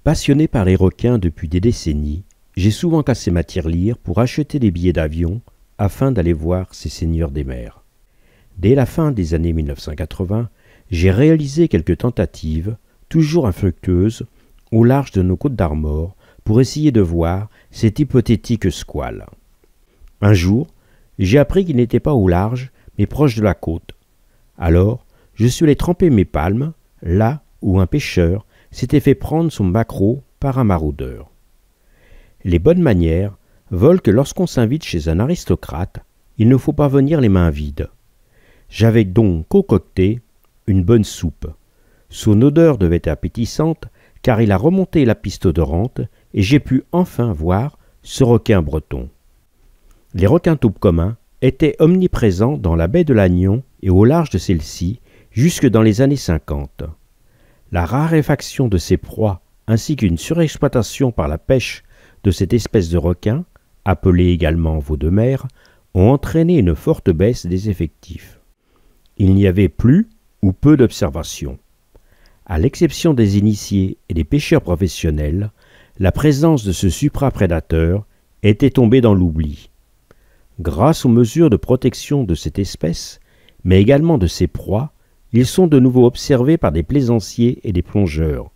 Passionné par les requins depuis des décennies, j'ai souvent cassé ma tirelire pour acheter des billets d'avion afin d'aller voir ces seigneurs des mers. Dès la fin des années 1980, j'ai réalisé quelques tentatives, toujours infructueuses, au large de nos côtes d'Armor pour essayer de voir cet hypothétique squale. Un jour, j'ai appris qu'il n'était pas au large, mais proche de la côte. Alors, je suis allé tremper mes palmes, là où un pêcheur s'était fait prendre son maquereau par un maraudeur. Les bonnes manières veulent que lorsqu'on s'invite chez un aristocrate, il ne faut pas venir les mains vides. J'avais donc concocté une bonne soupe. Son odeur devait être appétissante, car il a remonté la piste odorante et j'ai pu enfin voir ce requin breton. Les requins-taupes communs étaient omniprésents dans la baie de Lannion et au large de celle-ci jusque dans les années 50. La raréfaction de ces proies ainsi qu'une surexploitation par la pêche de cette espèce de requin, appelée également veau de mer, ont entraîné une forte baisse des effectifs. Il n'y avait plus ou peu d'observations. À l'exception des initiés et des pêcheurs professionnels, la présence de ce supraprédateur était tombée dans l'oubli. Grâce aux mesures de protection de cette espèce, mais également de ses proies, ils sont de nouveau observés par des plaisanciers et des plongeurs.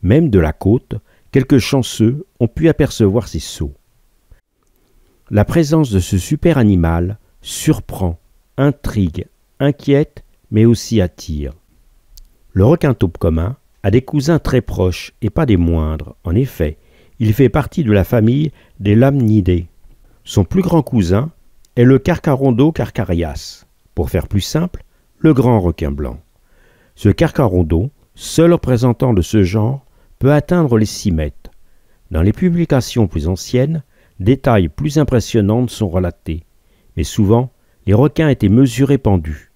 Même de la côte, quelques chanceux ont pu apercevoir ces sauts. La présence de ce super animal surprend, intrigue, inquiète, mais aussi attire. Le requin-taupe commun a des cousins très proches et pas des moindres. En effet, il fait partie de la famille des Lamnidés. Son plus grand cousin est le Carcharondo carcharias. Pour faire plus simple, le grand requin blanc. Ce Carcharondo, seul représentant de ce genre, peut atteindre les 6 mètres. Dans les publications plus anciennes, des tailles plus impressionnantes sont relatées, mais souvent, les requins étaient mesurés pendus.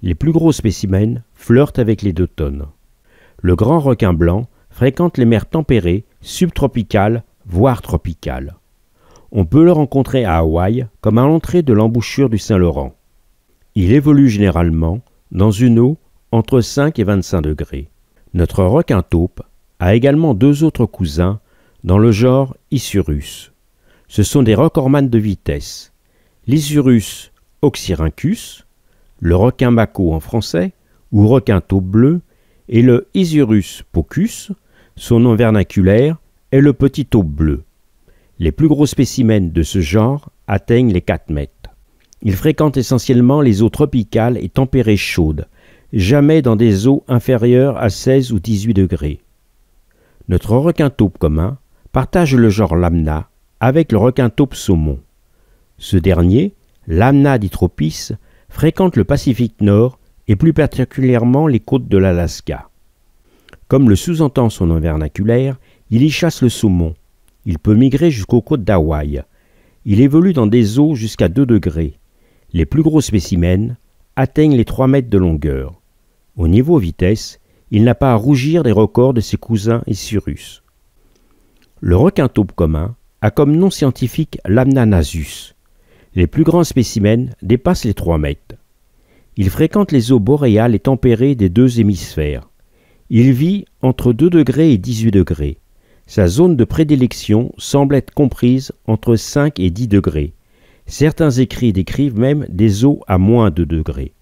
Les plus gros spécimens flirtent avec les 2 tonnes. Le grand requin blanc fréquente les mers tempérées, subtropicales, voire tropicales. On peut le rencontrer à Hawaï comme à l'entrée de l'embouchure du Saint-Laurent. Il évolue généralement dans une eau entre 5 et 25 degrés. Notre requin-taupe a également 2 autres cousins dans le genre Isurus. Ce sont des recordman de vitesse. L'Isurus oxyrhynchus, le requin mako en français, ou requin-taupe bleu, et le Isurus pocus, son nom vernaculaire est le petit taupe bleu. Les plus gros spécimens de ce genre atteignent les 4 mètres. Il fréquente essentiellement les eaux tropicales et tempérées chaudes, jamais dans des eaux inférieures à 16 ou 18 degrés. Notre requin-taupe commun partage le genre Lamna avec le requin-taupe saumon. Ce dernier, Lamna ditropis, fréquente le Pacifique Nord et plus particulièrement les côtes de l'Alaska. Comme le sous-entend son nom vernaculaire, il y chasse le saumon. Il peut migrer jusqu'aux côtes d'Hawaï. Il évolue dans des eaux jusqu'à 2 degrés. Les plus gros spécimens atteignent les 3 mètres de longueur. Au niveau vitesse, il n'a pas à rougir des records de ses cousins Isurus. Le requin-taupe commun a comme nom scientifique Lamna nasus. Les plus grands spécimens dépassent les 3 mètres. Il fréquente les eaux boréales et tempérées des 2 hémisphères. Il vit entre 2 degrés et 18 degrés. Sa zone de prédilection semble être comprise entre 5 et 10 degrés. Certains écrits décrivent même des eaux à moins de 2 degrés.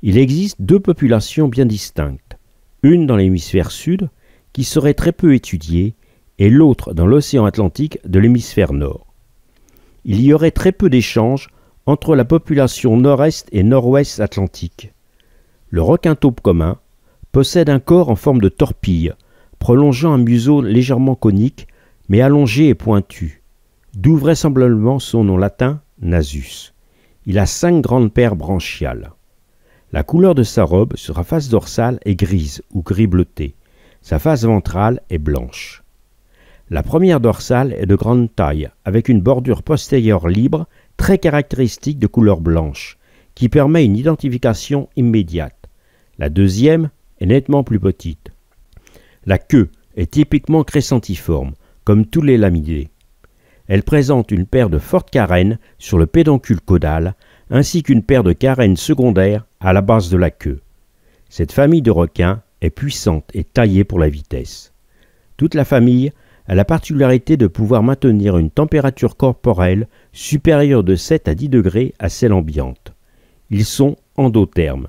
Il existe 2 populations bien distinctes, une dans l'hémisphère sud, qui serait très peu étudiée, et l'autre dans l'océan Atlantique de l'hémisphère nord. Il y aurait très peu d'échanges entre la population nord-est et nord-ouest atlantique. Le requin-taupe commun possède un corps en forme de torpille, prolongeant un museau légèrement conique, mais allongé et pointu, d'où vraisemblablement son nom latin nasus. Il a 5 grandes paires branchiales. La couleur de sa robe sur sa face dorsale est grise ou gris bleuté. Sa face ventrale est blanche. La première dorsale est de grande taille, avec une bordure postérieure libre, très caractéristique de couleur blanche, qui permet une identification immédiate. La deuxième est nettement plus petite. La queue est typiquement crescentiforme, comme tous les lamidés. Elle présente une paire de fortes carènes sur le pédoncule caudal, ainsi qu'une paire de carènes secondaires à la base de la queue. Cette famille de requins est puissante et taillée pour la vitesse. Toute la famille a la particularité de pouvoir maintenir une température corporelle supérieure de 7 à 10 degrés à celle ambiante. Ils sont endothermes,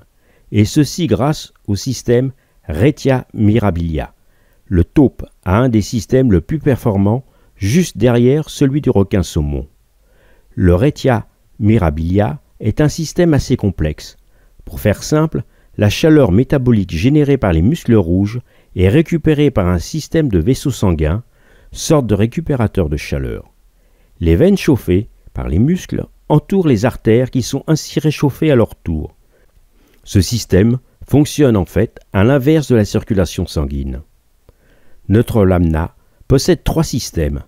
et ceci grâce au système Retia mirabilia. Le taupe a un des systèmes le plus performants, juste derrière celui du requin saumon. Le Retia mirabilia est un système assez complexe. Pour faire simple, la chaleur métabolique générée par les muscles rouges est récupérée par un système de vaisseaux sanguins, sorte de récupérateur de chaleur. Les veines chauffées par les muscles entourent les artères qui sont ainsi réchauffées à leur tour. Ce système fonctionne en fait à l'inverse de la circulation sanguine. Notre lamna possède 3 systèmes,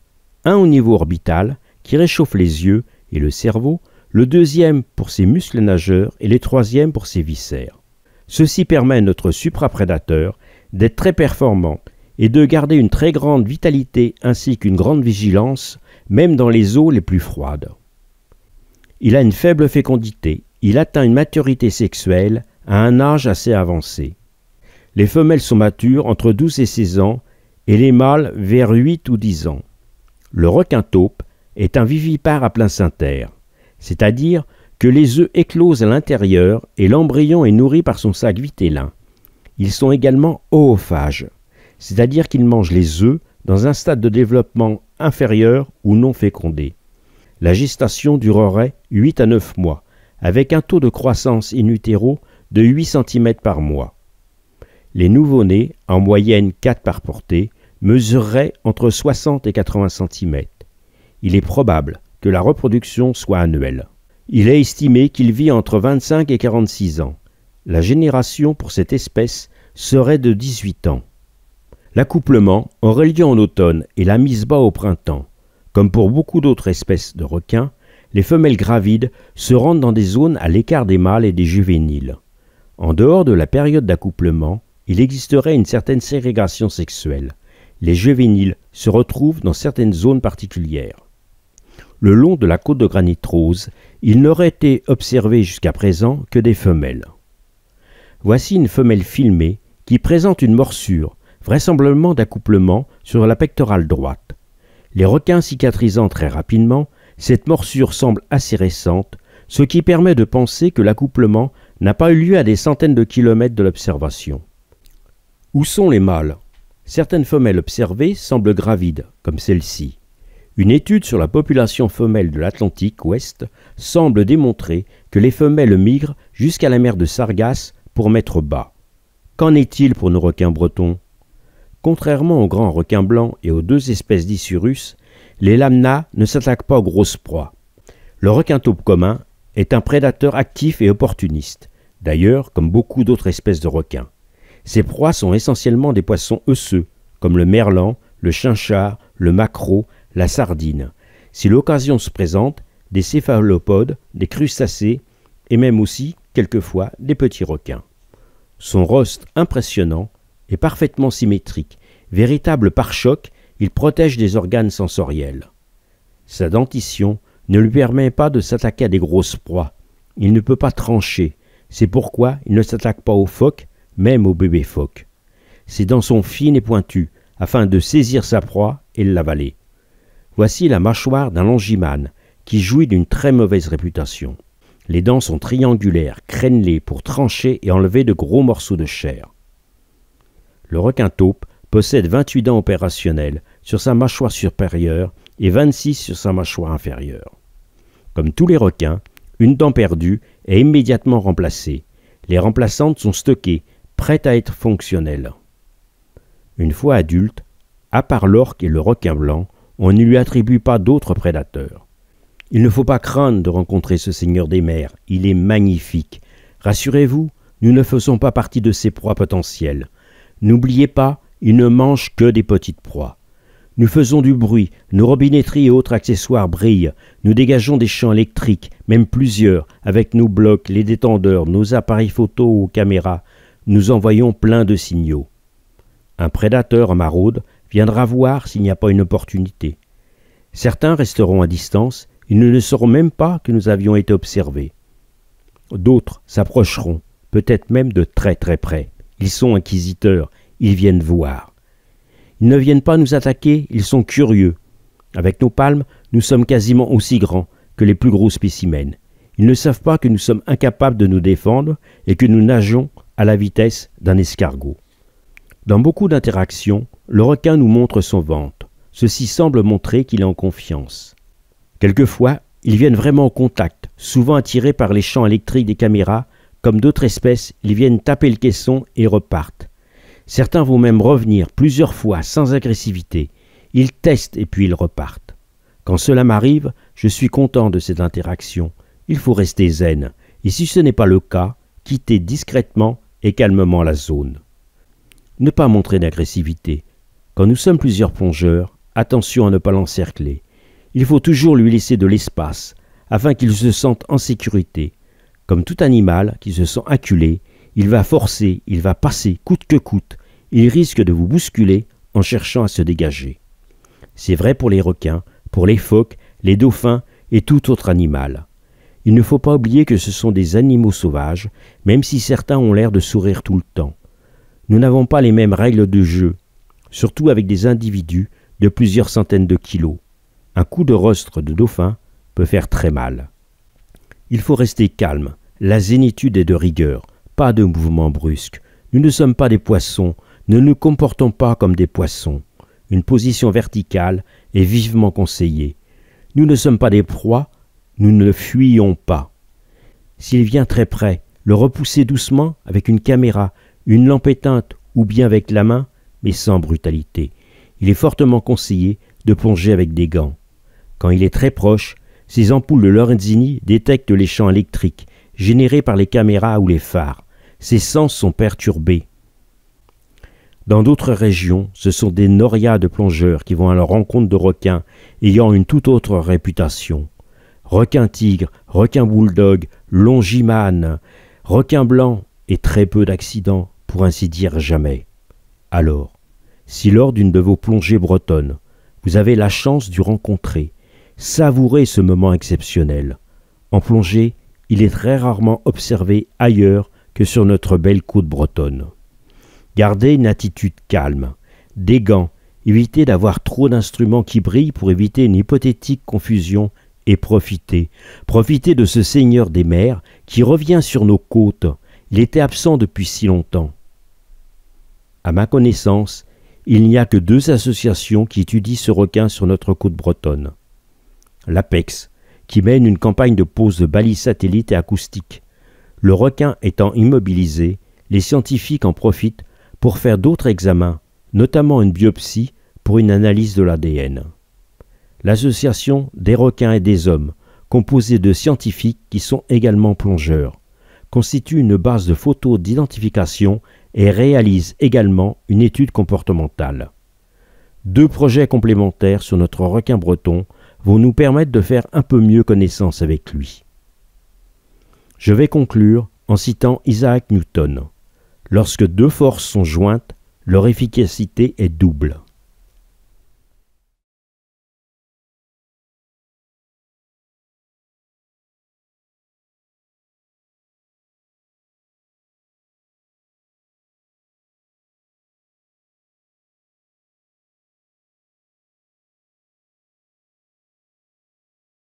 un au niveau orbital qui réchauffe les yeux et le cerveau, le deuxième pour ses muscles nageurs et le troisième pour ses viscères. Ceci permet à notre supraprédateur d'être très performant et de garder une très grande vitalité ainsi qu'une grande vigilance, même dans les eaux les plus froides. Il a une faible fécondité, il atteint une maturité sexuelle à un âge assez avancé. Les femelles sont matures entre 12 et 16 ans et les mâles vers 8 ou 10 ans. Le requin taupe est un vivipare à placentaire, c'est-à-dire que les œufs éclosent à l'intérieur et l'embryon est nourri par son sac vitellin. Ils sont également oophages, c'est-à-dire qu'ils mangent les œufs dans un stade de développement inférieur ou non fécondé. La gestation durerait 8 à 9 mois, avec un taux de croissance in utero de 8 cm par mois. Les nouveau-nés, en moyenne 4 par portée, mesureraient entre 60 et 80 cm. Il est probable que la reproduction soit annuelle. Il est estimé qu'il vit entre 25 et 46 ans. La génération pour cette espèce serait de 18 ans. L'accouplement aurait lieu en automne et la mise bas au printemps. Comme pour beaucoup d'autres espèces de requins, les femelles gravides se rendent dans des zones à l'écart des mâles et des juvéniles. En dehors de la période d'accouplement, il existerait une certaine ségrégation sexuelle. Les juvéniles se retrouvent dans certaines zones particulières. Le long de la côte de granit rose, il n'aurait été observé jusqu'à présent que des femelles. Voici une femelle filmée qui présente une morsure, vraisemblablement d'accouplement, sur la pectorale droite. Les requins cicatrisant très rapidement, cette morsure semble assez récente, ce qui permet de penser que l'accouplement n'a pas eu lieu à des centaines de kilomètres de l'observation. Où sont les mâles? Certaines femelles observées semblent gravides, comme celle-ci. Une étude sur la population femelle de l'Atlantique Ouest semble démontrer que les femelles migrent jusqu'à la mer de Sargasse pour mettre bas. Qu'en est-il pour nos requins bretons? Contrairement aux grands requins blancs et aux 2 espèces d'Issurus, les lamnas ne s'attaquent pas aux grosses proies. Le requin taupe commun est un prédateur actif et opportuniste, d'ailleurs comme beaucoup d'autres espèces de requins. Ses proies sont essentiellement des poissons osseux, comme le merlan, le chinchard, le maquereau, la sardine. Si l'occasion se présente, des céphalopodes, des crustacés et même aussi, quelquefois, des petits requins. Son rostre impressionnant est parfaitement symétrique. Véritable pare-choc, il protège des organes sensoriels. Sa dentition ne lui permet pas de s'attaquer à des grosses proies. Il ne peut pas trancher. C'est pourquoi il ne s'attaque pas aux phoques, même aux bébés phoques. Ses dents sont fines et pointues, afin de saisir sa proie et l'avaler. Voici la mâchoire d'un longimane, qui jouit d'une très mauvaise réputation. Les dents sont triangulaires, crénelées pour trancher et enlever de gros morceaux de chair. Le requin taupe possède 28 dents opérationnelles sur sa mâchoire supérieure et 26 sur sa mâchoire inférieure. Comme tous les requins, une dent perdue est immédiatement remplacée. Les remplaçantes sont stockées, prêtes à être fonctionnelles. Une fois adulte, à part l'orque et le requin blanc, on ne lui attribue pas d'autres prédateurs. Il ne faut pas craindre de rencontrer ce seigneur des mers, il est magnifique. Rassurez-vous, nous ne faisons pas partie de ses proies potentielles. N'oubliez pas, il ne mange que des petites proies. Nous faisons du bruit, nos robinetteries et autres accessoires brillent, nous dégageons des champs électriques, même plusieurs, avec nos blocs, les détendeurs, nos appareils photo ou caméras, nous envoyons plein de signaux. Un prédateur en maraude viendra voir s'il n'y a pas une opportunité. Certains resteront à distance, ils ne sauront même pas que nous avions été observés. D'autres s'approcheront, peut-être même de très très près. Ils sont inquisiteurs, ils viennent voir. Ils ne viennent pas nous attaquer, ils sont curieux. Avec nos palmes, nous sommes quasiment aussi grands que les plus gros spécimens. Ils ne savent pas que nous sommes incapables de nous défendre et que nous nageons à la vitesse d'un escargot. Dans beaucoup d'interactions, le requin nous montre son ventre. Ceci semble montrer qu'il est en confiance. Quelquefois, ils viennent vraiment au contact, souvent attirés par les champs électriques des caméras. Comme d'autres espèces, ils viennent taper le caisson et repartent. Certains vont même revenir plusieurs fois sans agressivité. Ils testent et puis ils repartent. Quand cela m'arrive, je suis content de cette interaction. Il faut rester zen. Et si ce n'est pas le cas, quitter discrètement et calmement la zone. Ne pas montrer d'agressivité. Quand nous sommes plusieurs plongeurs, attention à ne pas l'encercler. Il faut toujours lui laisser de l'espace, afin qu'il se sente en sécurité. Comme tout animal qui se sent acculé, il va forcer, il va passer coûte que coûte. Il risque de vous bousculer en cherchant à se dégager. C'est vrai pour les requins, pour les phoques, les dauphins et tout autre animal. Il ne faut pas oublier que ce sont des animaux sauvages, même si certains ont l'air de sourire tout le temps. Nous n'avons pas les mêmes règles de jeu, surtout avec des individus de plusieurs centaines de kilos. Un coup de rostre de dauphin peut faire très mal. Il faut rester calme, la zénitude est de rigueur, pas de mouvements brusques. Nous ne sommes pas des poissons, ne nous comportons pas comme des poissons. Une position verticale est vivement conseillée. Nous ne sommes pas des proies, nous ne fuyons pas. S'il vient très près, le repousser doucement avec une caméra, une lampe éteinte ou bien avec la main, mais sans brutalité. Il est fortement conseillé de plonger avec des gants. Quand il est très proche, ces ampoules de Lorenzini détectent les champs électriques générés par les caméras ou les phares. Ses sens sont perturbés. Dans d'autres régions, ce sont des norias de plongeurs qui vont à la rencontre de requins ayant une toute autre réputation. Requin-tigre, requin-bulldog, longimane, requin blanc et très peu d'accidents, pour ainsi dire jamais. Alors, si lors d'une de vos plongées bretonnes, vous avez la chance de rencontrer, savourez ce moment exceptionnel. En plongée, il est très rarement observé ailleurs que sur notre belle côte bretonne. Gardez une attitude calme, des gants, évitez d'avoir trop d'instruments qui brillent pour éviter une hypothétique confusion et profitez de ce seigneur des mers qui revient sur nos côtes. Il était absent depuis si longtemps. À ma connaissance, il n'y a que 2 associations qui étudient ce requin sur notre côte bretonne. L'APEX, qui mène une campagne de pose de balises satellites et acoustiques. Le requin étant immobilisé, les scientifiques en profitent pour faire d'autres examens, notamment une biopsie pour une analyse de l'ADN. L'association des requins et des hommes, composée de scientifiques qui sont également plongeurs, constitue une base de photos d'identification et réalise également une étude comportementale. 2 projets complémentaires sur notre requin breton vont nous permettre de faire un peu mieux connaissance avec lui. Je vais conclure en citant Isaac Newton. Lorsque 2 forces sont jointes, leur efficacité est double.